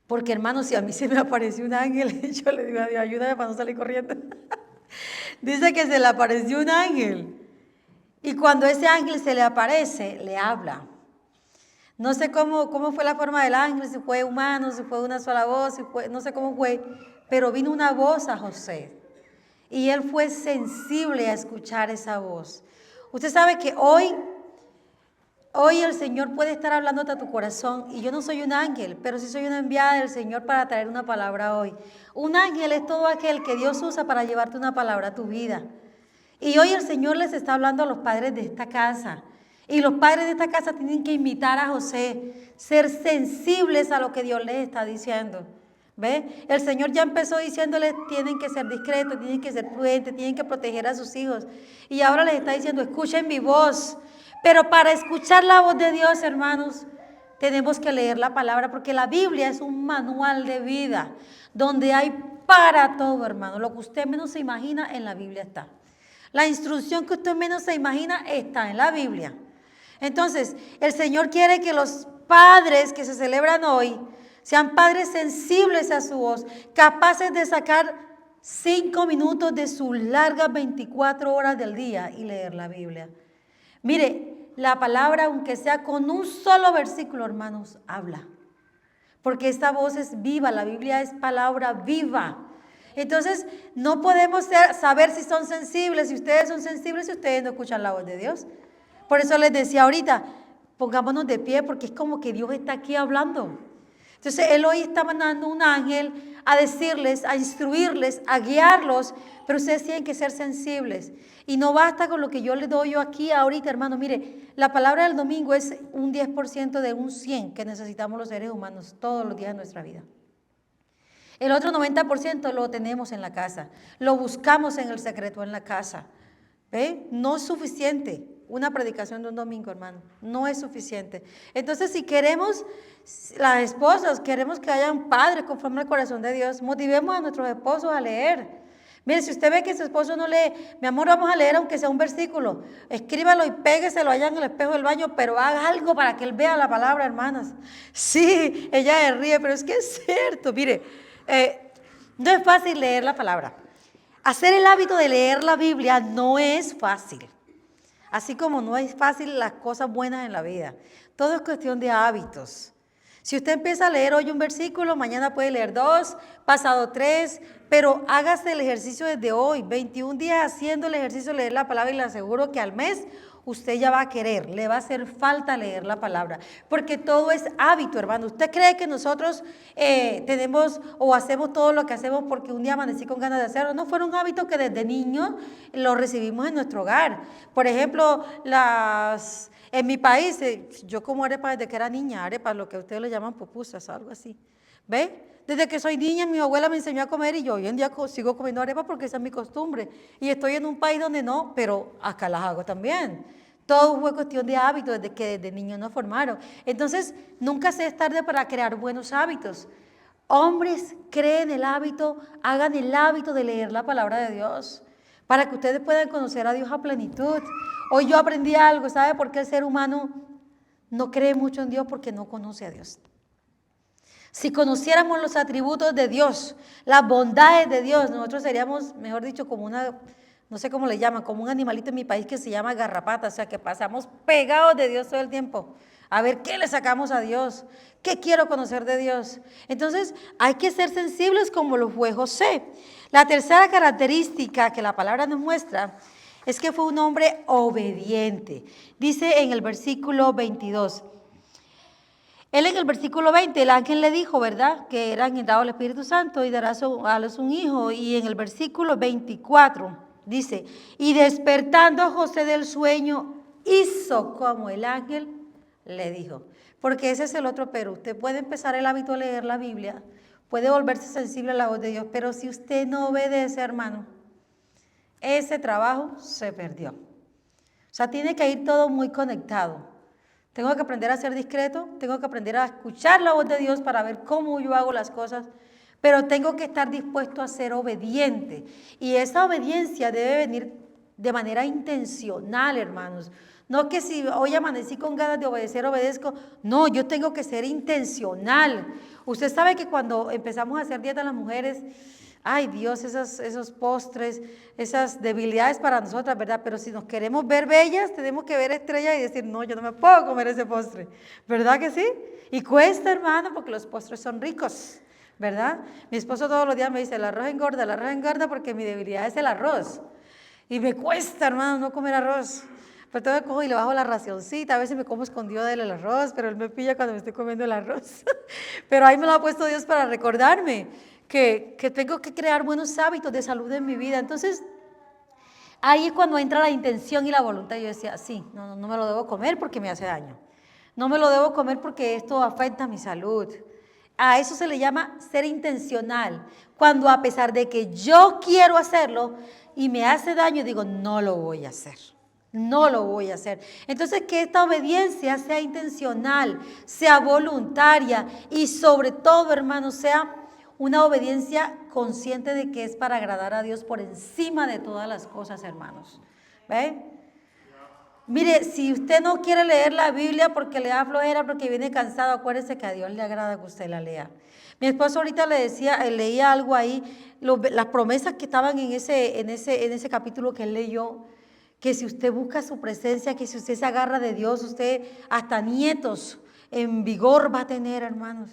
Porque, hermanos, si a mí se me apareció un ángel, yo le digo a Dios, ayúdame para no salir corriendo. Dice que se le apareció un ángel. Y cuando ese ángel se le aparece, le habla. No sé cómo fue la forma del ángel, si fue humano, si fue una sola voz, no sé cómo fue, pero vino una voz a José. Y él fue sensible a escuchar esa voz. Usted sabe que hoy el Señor puede estar hablándote a tu corazón, y yo no soy un ángel, pero sí soy una enviada del Señor para traer una palabra hoy. Un ángel es todo aquel que Dios usa para llevarte una palabra a tu vida. Y hoy el Señor les está hablando a los padres de esta casa. Y los padres de esta casa tienen que imitar a José, ser sensibles a lo que Dios les está diciendo. ¿Ve? El Señor ya empezó diciéndoles, tienen que ser discretos, tienen que ser prudentes, tienen que proteger a sus hijos. Y ahora les está diciendo, escuchen mi voz. Pero para escuchar la voz de Dios, hermanos, tenemos que leer la palabra, porque la Biblia es un manual de vida, donde hay para todo, hermano. Lo que usted menos se imagina, en la Biblia está. La instrucción que usted menos se imagina está en la Biblia. Entonces, el Señor quiere que los padres que se celebran hoy sean padres sensibles a su voz, capaces de sacar 5 minutos de sus largas 24 horas del día y leer la Biblia. Mire, la palabra, aunque sea con un solo versículo, hermanos, habla. Porque esta voz es viva, la Biblia es palabra viva. Entonces, no podemos saber si son sensibles, si ustedes son sensibles, si ustedes no escuchan la voz de Dios. Por eso les decía ahorita, pongámonos de pie, porque es como que Dios está aquí hablando. Entonces, Él hoy está mandando un ángel a decirles, a instruirles, a guiarlos, pero ustedes tienen que ser sensibles. Y no basta con lo que yo les doy yo aquí ahorita, hermano. Mire, la palabra del domingo es un 10% de un 100 que necesitamos los seres humanos todos los días de nuestra vida. El otro 90% lo tenemos en la casa, lo buscamos en el secreto en la casa. ¿Ve? No es suficiente una predicación de un domingo, hermano, no es suficiente. Entonces, si queremos, las esposas, queremos que hayan padres conforme al corazón de Dios, motivemos a nuestros esposos a leer. Mire, si usted ve que su esposo no lee, mi amor, vamos a leer aunque sea un versículo, escríbalo y pégueselo allá en el espejo del baño, pero haga algo para que él vea la palabra, hermanas. Sí, ella se ríe, pero es que es cierto. Mire, no es fácil leer la palabra. Hacer el hábito de leer la Biblia no es fácil. Así como no es fácil las cosas buenas en la vida. Todo es cuestión de hábitos. Si usted empieza a leer hoy un versículo, mañana puede leer 2, pasado 3, pero hágase el ejercicio desde hoy, 21 días haciendo el ejercicio de leer la palabra y le aseguro que al mes usted ya va a querer, le va a hacer falta leer la palabra, porque todo es hábito, hermano. ¿Usted cree que nosotros tenemos o hacemos todo lo que hacemos porque un día amanecí con ganas de hacerlo? No, fueron hábitos que desde niños los recibimos en nuestro hogar. Por ejemplo, en mi país, yo como arepa desde que era niña, arepa, lo que ustedes le llaman pupusas, algo así. ¿Ve? Desde que soy niña, mi abuela me enseñó a comer y yo hoy en día sigo comiendo arepa porque esa es mi costumbre. Y estoy en un país donde no, pero acá las hago también. Todo fue cuestión de hábitos desde que desde niños nos formaron. Entonces, nunca se es tarde para crear buenos hábitos. Hombres, creen el hábito, hagan el hábito de leer la palabra de Dios para que ustedes puedan conocer a Dios a plenitud. Hoy yo aprendí algo, ¿sabe por qué el ser humano no cree mucho en Dios? Porque no conoce a Dios. Si conociéramos los atributos de Dios, las bondades de Dios, nosotros seríamos, mejor dicho, como una, no sé cómo le llaman, como un animalito en mi país que se llama garrapata, o sea que pasamos pegados de Dios todo el tiempo. A ver, ¿qué le sacamos a Dios? ¿Qué quiero conocer de Dios? Entonces, hay que ser sensibles como lo fue José. La tercera característica que la palabra nos muestra es que fue un hombre obediente. Dice en el versículo 22. Él en el versículo 20, el ángel le dijo, ¿verdad?, que era engendrado el Espíritu Santo y darás a luz un hijo. Y en el versículo 24 dice, y despertando José del sueño, hizo como el ángel le dijo. Porque ese es el otro pero. Usted puede empezar el hábito de leer la Biblia, puede volverse sensible a la voz de Dios, pero si usted no obedece, hermano, ese trabajo se perdió. O sea, tiene que ir todo muy conectado. Tengo que aprender a ser discreto, tengo que aprender a escuchar la voz de Dios para ver cómo yo hago las cosas, pero tengo que estar dispuesto a ser obediente. Y esa obediencia debe venir de manera intencional, hermanos. No que si hoy amanecí con ganas de obedecer, obedezco. No, yo tengo que ser intencional. Usted sabe que cuando empezamos a hacer dieta las mujeres, ay Dios, esos postres, esas debilidades para nosotras, ¿verdad? Pero si nos queremos ver bellas, tenemos que ver estrellas y decir, no, yo no me puedo comer ese postre, ¿verdad que sí? Y cuesta, hermano, porque los postres son ricos, ¿verdad? Mi esposo todos los días me dice, el arroz engorda porque mi debilidad es el arroz. Y me cuesta, hermano, no comer arroz. Pero todo cojo y le bajo la racioncita, a veces me como escondido de él el arroz, pero él me pilla cuando me estoy comiendo el arroz. Pero ahí me lo ha puesto Dios para recordarme que tengo que crear buenos hábitos de salud en mi vida. Entonces, ahí es cuando entra la intención y la voluntad. Yo decía, sí, no me lo debo comer porque me hace daño. No me lo debo comer porque esto afecta a mi salud. A eso se le llama ser intencional. Cuando a pesar de que yo quiero hacerlo y me hace daño, digo, no lo voy a hacer. No lo voy a hacer. Entonces, que esta obediencia sea intencional, sea voluntaria y sobre todo, hermanos, sea una obediencia consciente de que es para agradar a Dios por encima de todas las cosas, hermanos. ¿Ve? Mire, si usted no quiere leer la Biblia porque le da flojera, porque viene cansado, acuérdese que a Dios le agrada que usted la lea. Mi esposo ahorita le decía, leía algo ahí, las promesas que estaban en ese capítulo que él leyó, que si usted busca su presencia, que si usted se agarra de Dios, usted hasta nietos en vigor va a tener, hermanos.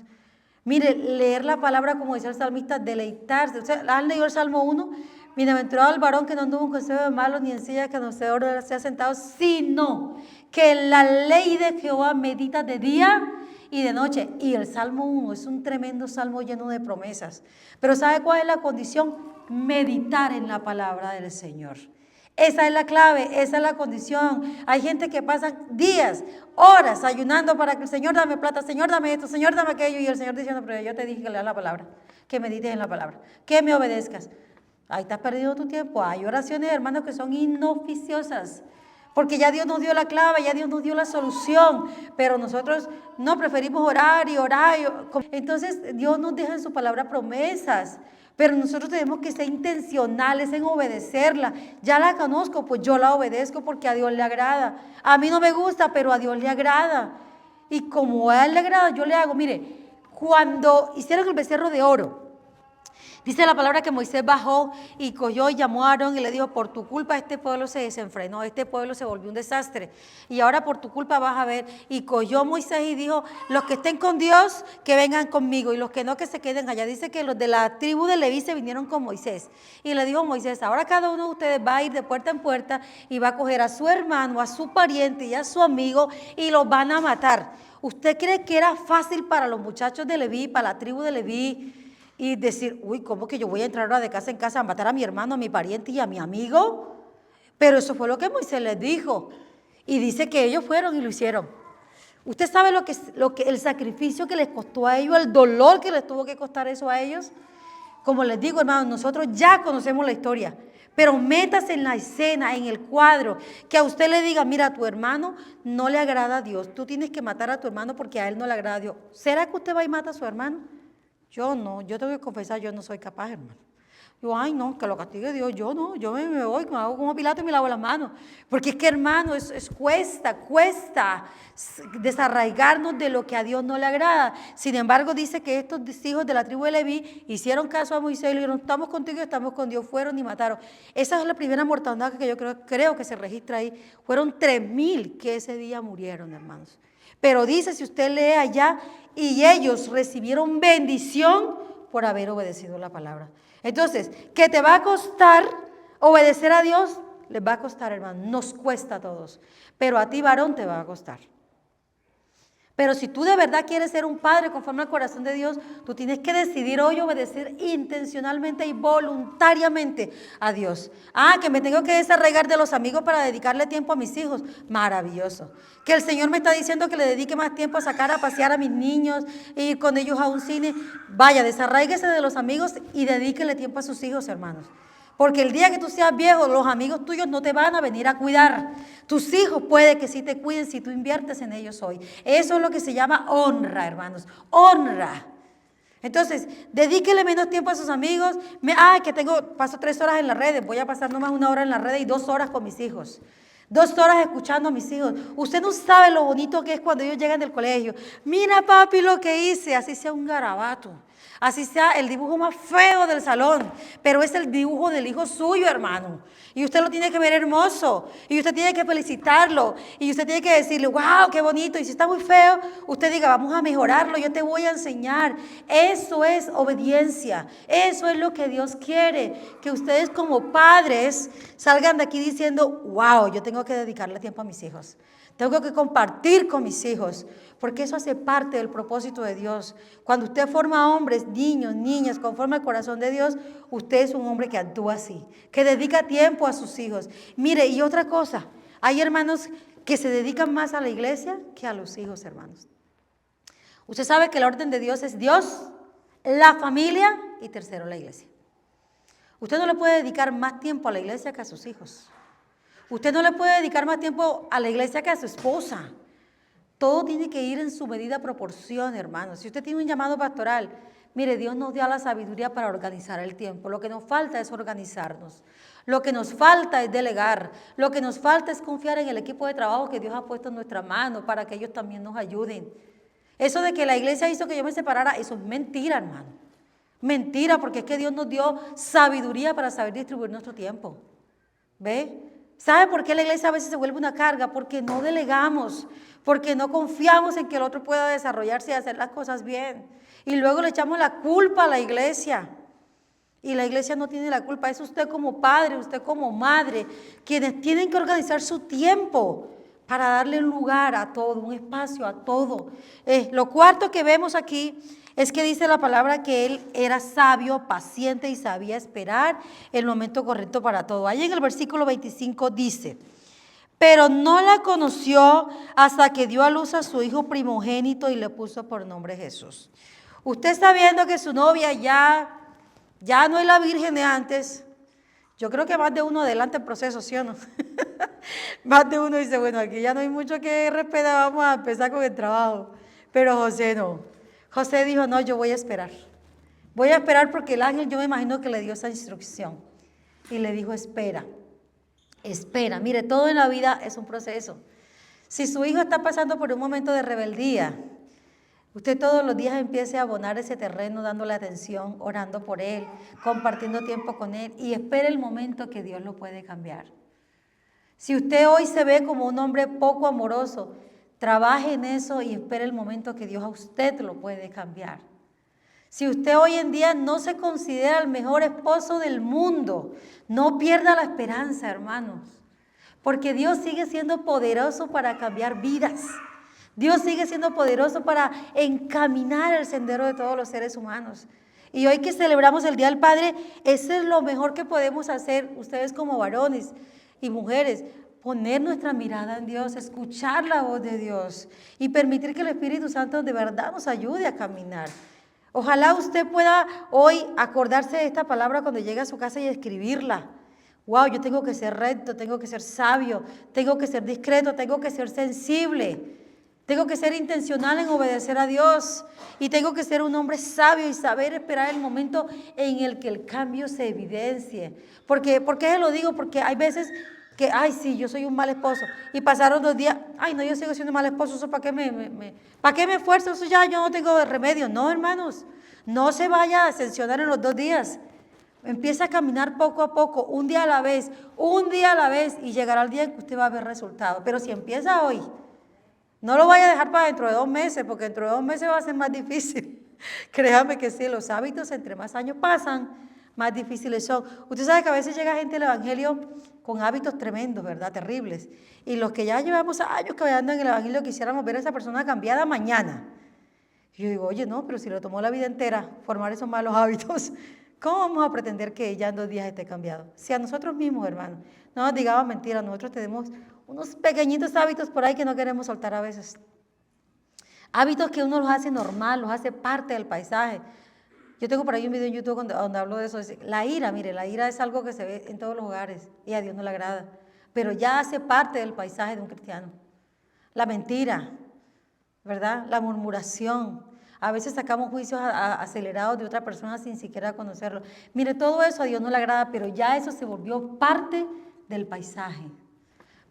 Mire, leer la palabra, como decía el salmista, deleitarse. ¿Usted han leído el Salmo 1? Bienaventurado el varón que no anduvo en consejo de malos, ni en silla que no se ha sentado, sino que en la ley de Jehová medita de día y de noche. Y el Salmo 1 es un tremendo salmo lleno de promesas. Pero ¿sabe cuál es la condición? Meditar en la palabra del Señor. Esa es la clave, esa es la condición. Hay gente que pasa días, horas ayunando para que el Señor dame plata, Señor dame esto, Señor dame aquello. Y el Señor diciendo, pero yo te dije que leas la palabra, que medites en la palabra, que me obedezcas. Ahí estás perdiendo tu tiempo. Hay oraciones, hermanos, que son inoficiosas. Porque ya Dios nos dio la clave, ya Dios nos dio la solución, pero nosotros no preferimos orar y orar. Entonces Dios nos deja en su palabra promesas, pero nosotros tenemos que ser intencionales en obedecerla. Ya la conozco, pues yo la obedezco porque a Dios le agrada. A mí no me gusta, pero a Dios le agrada. Y como a Él le agrada, yo le hago. Mire, cuando hicieron el becerro de oro, dice la palabra que Moisés bajó y cogió y llamó a Aarón y le dijo, por tu culpa este pueblo se desenfrenó, este pueblo se volvió un desastre. Y ahora por tu culpa vas a ver. Y cogió Moisés y dijo, los que estén con Dios, que vengan conmigo. Y los que no, que se queden allá. Dice que los de la tribu de Leví se vinieron con Moisés. Y le dijo Moisés, ahora cada uno de ustedes va a ir de puerta en puerta y va a coger a su hermano, a su pariente y a su amigo y los van a matar. ¿Usted cree que era fácil para los muchachos de Leví, para la tribu de Leví, y decir, uy, ¿cómo que yo voy a entrar ahora de casa en casa a matar a mi hermano, a mi pariente y a mi amigo? Pero eso fue lo que Moisés les dijo. Y dice que ellos fueron y lo hicieron. ¿Usted sabe el sacrificio que les costó a ellos, el dolor que les tuvo que costar eso a ellos? Como les digo, hermanos, nosotros ya conocemos la historia. Pero métase en la escena, en el cuadro, que a usted le diga, mira, a tu hermano no le agrada a Dios. Tú tienes que matar a tu hermano porque a él no le agrada a Dios. ¿Será que usted va y mata a su hermano? Yo no, yo tengo que confesar, yo no soy capaz, hermano. Yo, ay, no, que lo castigue Dios. Yo no, yo me voy, me hago como Pilato y me lavo las manos. Porque es que, hermano, cuesta desarraigarnos de lo que a Dios no le agrada. Sin embargo, dice que estos hijos de la tribu de Leví hicieron caso a Moisés y le dijeron, estamos contigo, estamos con Dios. Fueron y mataron. Esa es la primera mortandad que yo creo que se registra ahí. Fueron 3,000 que ese día murieron, hermanos. Pero dice, si usted lee allá, y ellos recibieron bendición por haber obedecido la palabra. Entonces, ¿qué te va a costar obedecer a Dios? Les va a costar, hermano. Nos cuesta a todos. Pero a ti, varón, te va a costar. Pero si tú de verdad quieres ser un padre conforme al corazón de Dios, tú tienes que decidir hoy obedecer intencionalmente y voluntariamente a Dios. Que me tengo que desarraigar de los amigos para dedicarle tiempo a mis hijos. Maravilloso. Que el Señor me está diciendo que le dedique más tiempo a sacar a pasear a mis niños, ir con ellos a un cine. Vaya, desarraíguese de los amigos y dedíquele tiempo a sus hijos, hermanos. Porque el día que tú seas viejo, los amigos tuyos no te van a venir a cuidar. Tus hijos puede que sí te cuiden si tú inviertes en ellos hoy. Eso es lo que se llama honra, hermanos. Honra. Entonces, dedíquele menos tiempo a sus amigos. Paso 3 horas en las redes. Voy a pasar nomás 1 hora en las redes y 2 horas con mis hijos. 2 horas escuchando a mis hijos. Usted no sabe lo bonito que es cuando ellos llegan del colegio. Mira, papi, lo que hice. Así sea un garabato. Así sea el dibujo más feo del salón, pero es el dibujo del hijo suyo, hermano. Y usted lo tiene que ver hermoso, y usted tiene que felicitarlo, y usted tiene que decirle, wow, qué bonito. Y si está muy feo, usted diga, vamos a mejorarlo, yo te voy a enseñar. Eso es obediencia, eso es lo que Dios quiere, que ustedes como padres salgan de aquí diciendo, wow, yo tengo que dedicarle tiempo a mis hijos. Tengo que compartir con mis hijos, porque eso hace parte del propósito de Dios. Cuando usted forma hombres, niños, niñas, conforme al corazón de Dios, usted es un hombre que actúa así, que dedica tiempo a sus hijos. Mire, y otra cosa, hay hermanos que se dedican más a la iglesia que a los hijos, hermanos. Usted sabe que el orden de Dios es Dios, la familia y tercero, la iglesia. Usted no le puede dedicar más tiempo a la iglesia que a sus hijos. Usted no le puede dedicar más tiempo a la iglesia que a su esposa. Todo tiene que ir en su medida proporción, hermanos. Si usted tiene un llamado pastoral, mire, Dios nos dio la sabiduría para organizar el tiempo. Lo que nos falta es organizarnos. Lo que nos falta es delegar. Lo que nos falta es confiar en el equipo de trabajo que Dios ha puesto en nuestra mano para que ellos también nos ayuden. Eso de que la iglesia hizo que yo me separara, eso es mentira, hermano. Mentira, porque es que Dios nos dio sabiduría para saber distribuir nuestro tiempo. ¿Ve? ¿Sabe por qué la iglesia a veces se vuelve una carga? Porque no delegamos, porque no confiamos en que el otro pueda desarrollarse y hacer las cosas bien. Y luego le echamos la culpa a la iglesia. Y la iglesia no tiene la culpa, es usted como padre, usted como madre, quienes tienen que organizar su tiempo para darle un lugar a todo, un espacio a todo. Lo cuarto que vemos aquí es que dice la palabra que él era sabio, paciente y sabía esperar el momento correcto para todo. Ahí en el versículo 25 dice: pero no la conoció hasta que dio a luz a su hijo primogénito y le puso por nombre Jesús. Usted está viendo que su novia ya no es la virgen de antes. Yo creo que más de uno adelanta el proceso, ¿sí o no? Más de uno dice, bueno, aquí ya no hay mucho que respetar, vamos a empezar con el trabajo. Pero José no. José dijo, no, yo voy a esperar. Voy a esperar porque el ángel, yo me imagino que le dio esa instrucción. Y le dijo, espera. Espera. Mire, todo en la vida es un proceso. Si su hijo está pasando por un momento de rebeldía, usted todos los días empiece a abonar ese terreno, dándole atención, orando por él, compartiendo tiempo con él y espere el momento que Dios lo puede cambiar. Si usted hoy se ve como un hombre poco amoroso, trabaje en eso y espere el momento que Dios a usted lo puede cambiar. Si usted hoy en día no se considera el mejor esposo del mundo, no pierda la esperanza, hermanos, porque Dios sigue siendo poderoso para cambiar vidas. Dios sigue siendo poderoso para encaminar el sendero de todos los seres humanos. Y hoy que celebramos el Día del Padre, eso es lo mejor que podemos hacer ustedes como varones y mujeres, poner nuestra mirada en Dios, escuchar la voz de Dios y permitir que el Espíritu Santo de verdad nos ayude a caminar. Ojalá usted pueda hoy acordarse de esta palabra cuando llegue a su casa y escribirla. Wow, yo tengo que ser recto, tengo que ser sabio, tengo que ser discreto, tengo que ser sensible. Tengo que ser intencional en obedecer a Dios y tengo que ser un hombre sabio y saber esperar el momento en el que el cambio se evidencie. ¿Por qué se lo digo? Porque hay veces que, ay, sí, yo soy un mal esposo y pasaron 2 días, ay, no, yo sigo siendo un mal esposo, ¿eso para qué para qué me esfuerzo? Eso ya yo no tengo remedio. No, hermanos, no se vaya a ascensionar en los 2 días. Empieza a caminar poco a poco, un día a la vez y llegará el día en que usted va a ver resultados. Pero si empieza hoy, no lo vaya a dejar para dentro de 2 meses, porque dentro de 2 meses va a ser más difícil. Créame que sí, los hábitos entre más años pasan, más difíciles son. Usted sabe que a veces llega gente al Evangelio con hábitos tremendos, ¿verdad? Terribles. Y los que ya llevamos años caminando en el Evangelio quisiéramos ver a esa persona cambiada mañana. Y yo digo, oye, no, pero si le tomó la vida entera formar esos malos hábitos, ¿cómo vamos a pretender que ya en 2 días esté cambiado? Si a nosotros mismos, hermano, no nos digamos mentiras, nosotros tenemos unos pequeñitos hábitos por ahí que no queremos soltar a veces. Hábitos que uno los hace normal, los hace parte del paisaje. Yo tengo por ahí un video en YouTube donde hablo de eso. La ira, mire, la ira es algo que se ve en todos los hogares y a Dios no le agrada, pero ya hace parte del paisaje de un cristiano. La mentira, ¿verdad? La murmuración. A veces sacamos juicios acelerados de otra persona sin siquiera conocerlo. Mire, todo eso a Dios no le agrada, pero ya eso se volvió parte del paisaje.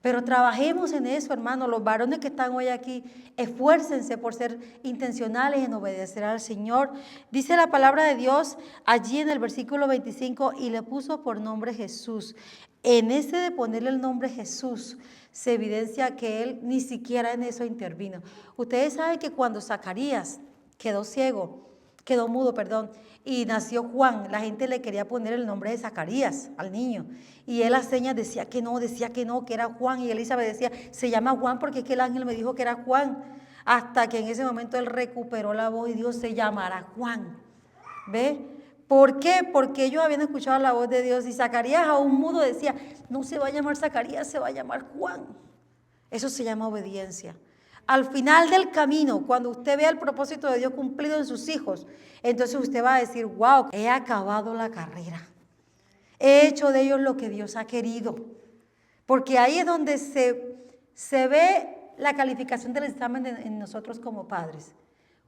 Pero trabajemos en eso, hermano. Los varones que están hoy aquí, esfuércense por ser intencionales en obedecer al Señor. Dice la palabra de Dios allí en el versículo 25, y le puso por nombre Jesús. En ese de ponerle el nombre Jesús, se evidencia que él ni siquiera en eso intervino. Ustedes saben que cuando Zacarías quedó mudo, y nació Juan, la gente le quería poner el nombre de Zacarías al niño, y él a señas decía que no, que era Juan, y Elizabeth decía, se llama Juan porque es que el ángel me dijo que era Juan, hasta que en ese momento él recuperó la voz y Dios se llamará Juan. ¿Ve? ¿Por qué? Porque ellos habían escuchado la voz de Dios, y Zacarías aún mudo decía, no se va a llamar Zacarías, se va a llamar Juan. Eso se llama obediencia. Al final del camino, cuando usted vea el propósito de Dios cumplido en sus hijos, entonces usted va a decir, wow, he acabado la carrera. He hecho de ellos lo que Dios ha querido. Porque ahí es donde se ve la calificación del examen en nosotros como padres.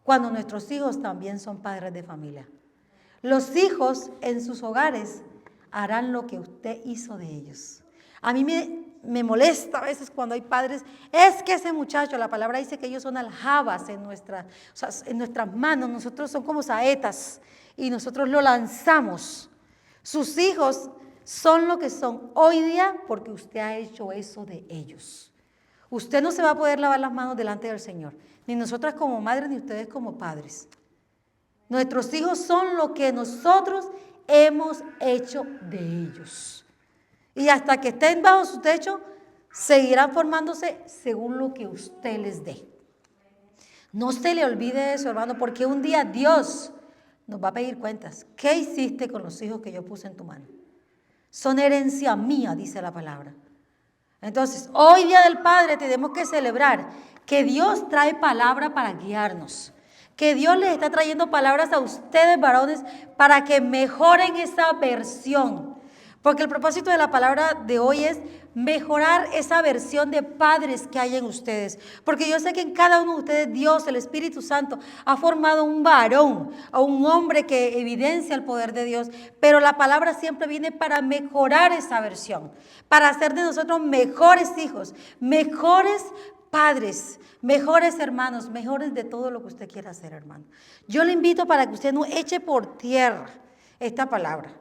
Cuando nuestros hijos también son padres de familia. Los hijos en sus hogares harán lo que usted hizo de ellos. A mí me molesta a veces cuando hay padres, es que ese muchacho, la palabra dice que ellos son aljabas en nuestras manos, nosotros son como saetas y nosotros lo lanzamos. Sus hijos son lo que son hoy día porque usted ha hecho eso de ellos. Usted no se va a poder lavar las manos delante del Señor, ni nosotras como madres, ni ustedes como padres. Nuestros hijos son lo que nosotros hemos hecho de ellos. Y hasta que estén bajo su techo, Seguirán formándose según lo que usted les dé. No se le olvide eso, hermano, porque un día Dios nos va a pedir cuentas. ¿Qué hiciste con los hijos que yo puse en tu mano? Son herencia mía, dice la palabra. Entonces, hoy Día del Padre tenemos que celebrar que Dios trae palabra para guiarnos. Que Dios les está trayendo palabras a ustedes, varones, para que mejoren esa versión. Porque el propósito de la palabra de hoy es mejorar esa versión de padres que hay en ustedes. Porque yo sé que en cada uno de ustedes Dios, el Espíritu Santo, ha formado un varón o un hombre que evidencia el poder de Dios. Pero la palabra siempre viene para mejorar esa versión, para hacer de nosotros mejores hijos, mejores padres, mejores hermanos, mejores de todo lo que usted quiera hacer, hermano. Yo le invito para que usted no eche por tierra esta palabra.